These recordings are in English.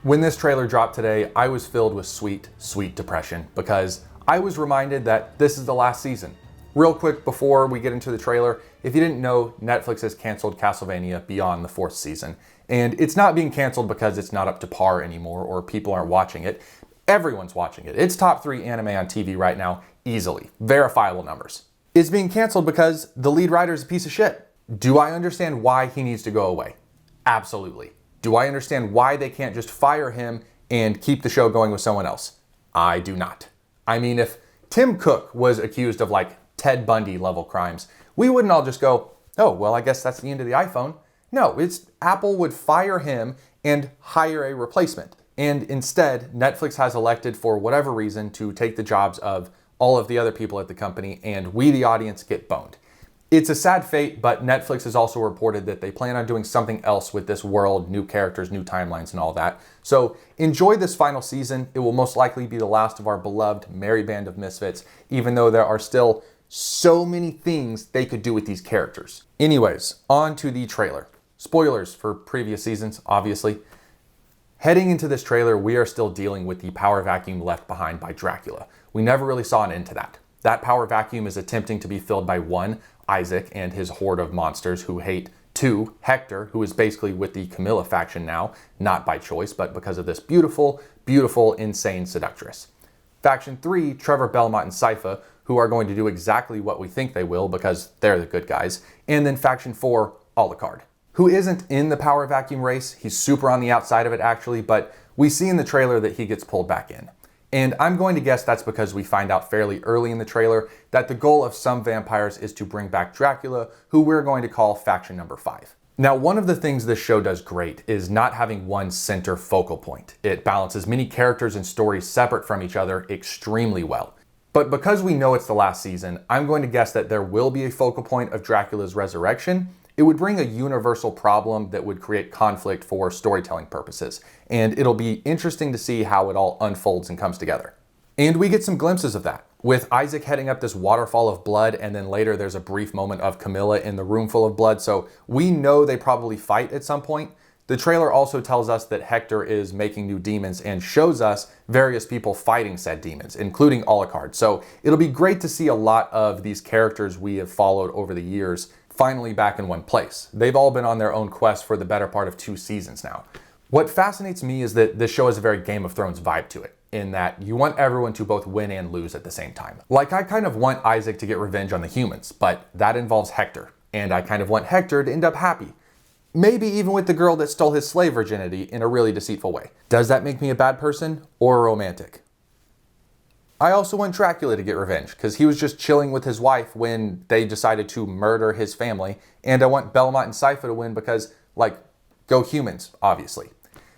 When this trailer dropped today, I was filled with sweet, sweet depression because I was reminded that this is the last season. Real quick before we get into the trailer, if you didn't know, Netflix has canceled Castlevania beyond the 4th season. And it's not being canceled because it's not up to par anymore or people aren't watching it. Everyone's watching it. It's top 3 anime on TV right now, easily. Verifiable numbers. It's being canceled because the lead writer is a piece of shit. Do I understand why he needs to go away? Absolutely. Do I understand why they can't just fire him and keep the show going with someone else? I do not. I mean, if Tim Cook was accused of like Ted Bundy level crimes, we wouldn't all just go, oh, well, I guess that's the end of the iPhone. No, it's Apple would fire him and hire a replacement. And instead, Netflix has elected for whatever reason to take the jobs of all of the other people at the company, and we, the audience, get boned. It's a sad fate, but Netflix has also reported that they plan on doing something else with this world, new characters, new timelines, and all that. So enjoy this final season. It will most likely be the last of our beloved merry band of misfits, even though there are still so many things they could do with these characters. Anyways, on to the trailer. Spoilers for previous seasons, obviously. Heading into this trailer, we are still dealing with the power vacuum left behind by Dracula. We never really saw an end to that. That power vacuum is attempting to be filled by 1, Isaac and his horde of monsters who hate, 2, Hector, who is basically with the Camilla faction now, not by choice, but because of this beautiful, beautiful, insane seductress. Faction 3, Trevor, Belmont, and Sypha, who are going to do exactly what we think they will because they're the good guys. And then Faction 4, Alucard, who isn't in the power vacuum race. He's super on the outside of it actually, but we see in the trailer that he gets pulled back in. And I'm going to guess that's because we find out fairly early in the trailer that the goal of some vampires is to bring back Dracula, who we're going to call faction number 5. Now, one of the things this show does great is not having one center focal point. It balances many characters and stories separate from each other extremely well. But because we know it's the last season, I'm going to guess that there will be a focal point of Dracula's resurrection. It would bring a universal problem that would create conflict for storytelling purposes, and it'll be interesting to see how it all unfolds and comes together. And we get some glimpses of that, with Isaac heading up this waterfall of blood, and then later there's a brief moment of Camilla in the room full of blood, so we know they probably fight at some point. The trailer also tells us that Hector is making new demons and shows us various people fighting said demons, including Alucard. So it'll be great to see a lot of these characters we have followed over the years finally back in one place. They've all been on their own quest for the better part of 2 seasons now. What fascinates me is that this show has a very Game of Thrones vibe to it, in that you want everyone to both win and lose at the same time. Like, I kind of want Isaac to get revenge on the humans, but that involves Hector, and I kind of want Hector to end up happy. Maybe even with the girl that stole his slave virginity in a really deceitful way. Does that make me a bad person or a romantic? I also want Dracula to get revenge, because he was just chilling with his wife when they decided to murder his family, and I want Belmont and Sypha to win because, like, go humans, obviously.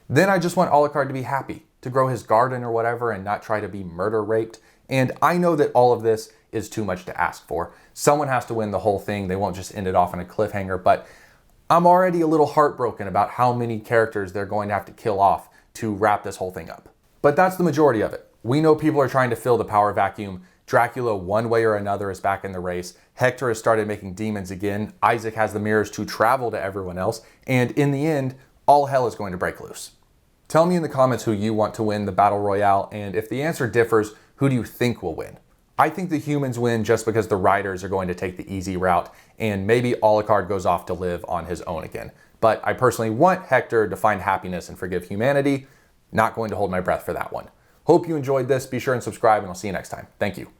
Then I just want Alucard to be happy, to grow his garden or whatever and not try to be murder raped, and I know that all of this is too much to ask for. Someone has to win the whole thing, they won't just end it off on a cliffhanger, but I'm already a little heartbroken about how many characters they're going to have to kill off to wrap this whole thing up. But that's the majority of it. We know people are trying to fill the power vacuum. Dracula, one way or another, is back in the race. Hector has started making demons again. Isaac has the mirrors to travel to everyone else. And in the end, all hell is going to break loose. Tell me in the comments who you want to win the Battle Royale, and if the answer differs, who do you think will win? I think the humans win just because the writers are going to take the easy route, and maybe Alucard goes off to live on his own again. But I personally want Hector to find happiness and forgive humanity. Not going to hold my breath for that one. Hope you enjoyed this. Be sure and subscribe, and I'll see you next time. Thank you.